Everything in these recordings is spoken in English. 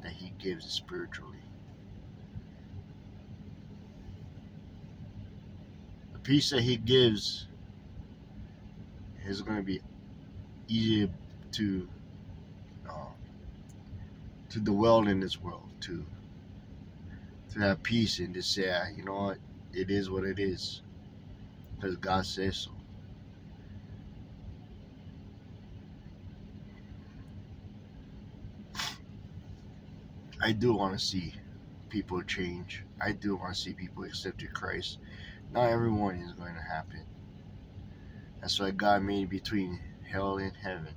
that He gives spiritually. The peace that He gives is going to be easier to uh, to dwell in this world, to have peace and to say, you know what, it is what it is, because God says so. I do want to see people change. I do want to see people accept Christ. Not everyone is going to happen. That's why God made between hell and heaven.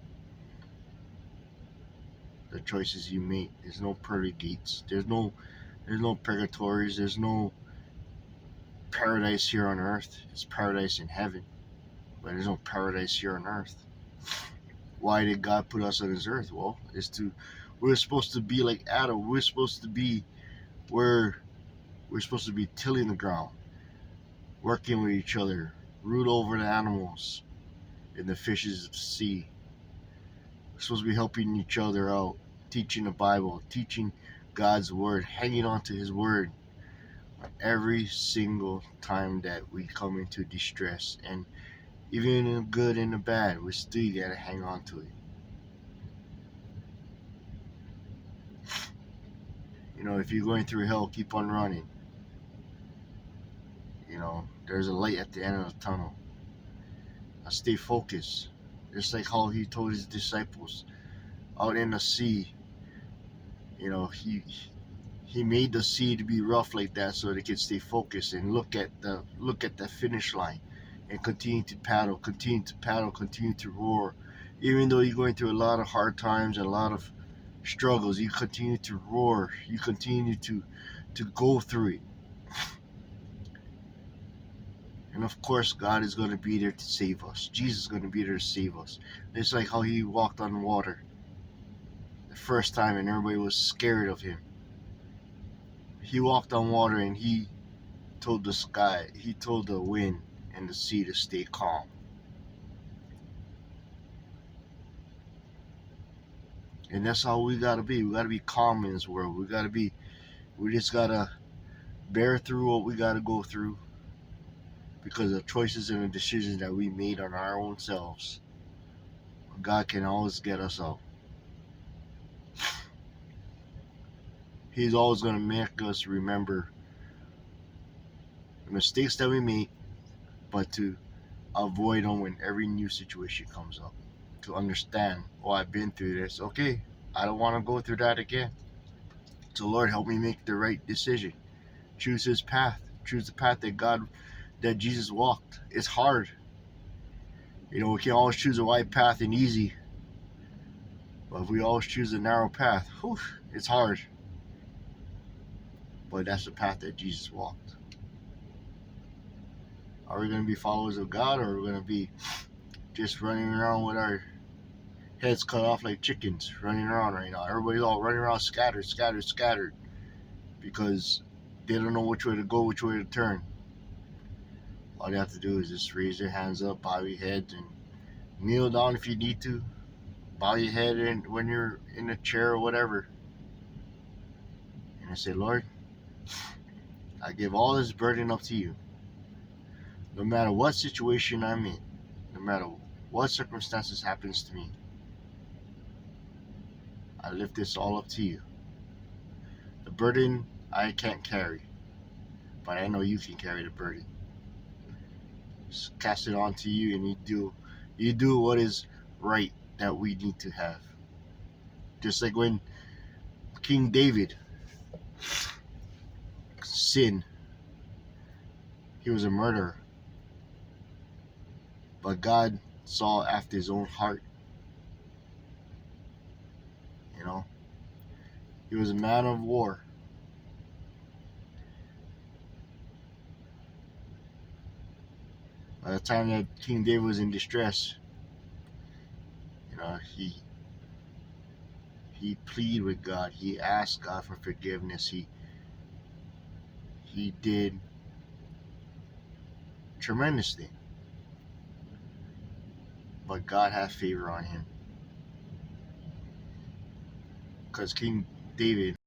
The choices you make. There's no pearly gates. There's no purgatories. There's no paradise here on earth. It's paradise in heaven. But there's no paradise here on earth. Why did God put us on this earth? Well, we're supposed to be like Adam. We're supposed to be where we're supposed to be tilling the ground, working with each other, root over the animals and the fishes of the sea. We're supposed to be helping each other out, teaching the Bible, teaching God's word, hanging on to His word every single time that we come into distress. And even in the good and the bad, we still gotta hang on to it. You know, if you're going through hell, keep on running. You know, there's a light at the end of the tunnel. Stay focused. Just like how He told His disciples out in the sea. You know, He made the sea to be rough like that so they could stay focused and look at the finish line and continue to paddle, continue to paddle, continue to roar. Even though you're going through a lot of hard times and a lot of struggles, you continue to roar. You continue to go through it. And of course, God is going to be there to save us. Jesus is going to be there to save us. It's like how He walked on water the first time and everybody was scared of Him. He walked on water and He told He told the wind and the sea to stay calm. And that's how we gotta be. We gotta be calm in this world. We just gotta bear through what we gotta go through because of the choices and the decisions that we made on our own selves. God can always get us out. He's always gonna make us remember the mistakes that we make, but to avoid them when every new situation comes up. To understand, oh, I've been through this. Okay, I don't want to go through that again. So Lord, help me make the right decision. Choose His path. Choose the path that Jesus walked. It's hard. You know, we can't always choose a wide path and easy. But if we always choose a narrow path, whew, it's hard. But that's the path that Jesus walked. Are we going to be followers of God, or are we going to be just running around with our heads cut off like chickens, running around right now? Everybody's all running around scattered, scattered, scattered, because they don't know which way to go, which way to turn. All you have to do is just raise your hands up, bow your head, and kneel down if you need to. Bow your head in when you're in a chair or whatever. And I say, Lord, I give all this burden up to You. No matter what situation I'm in, no matter what circumstances happens to me, I lift this all up to You. The burden I can't carry, but I know You can carry the burden. Just cast it on to You, and you do what is right that we need to have. Just like when King David sinned, he was a murderer, but God saw after His own heart. You know, he was a man of war. By the time that King David was in distress, you know, he pleaded with God. He asked God for forgiveness. He did tremendous things, but God had favor on him because David.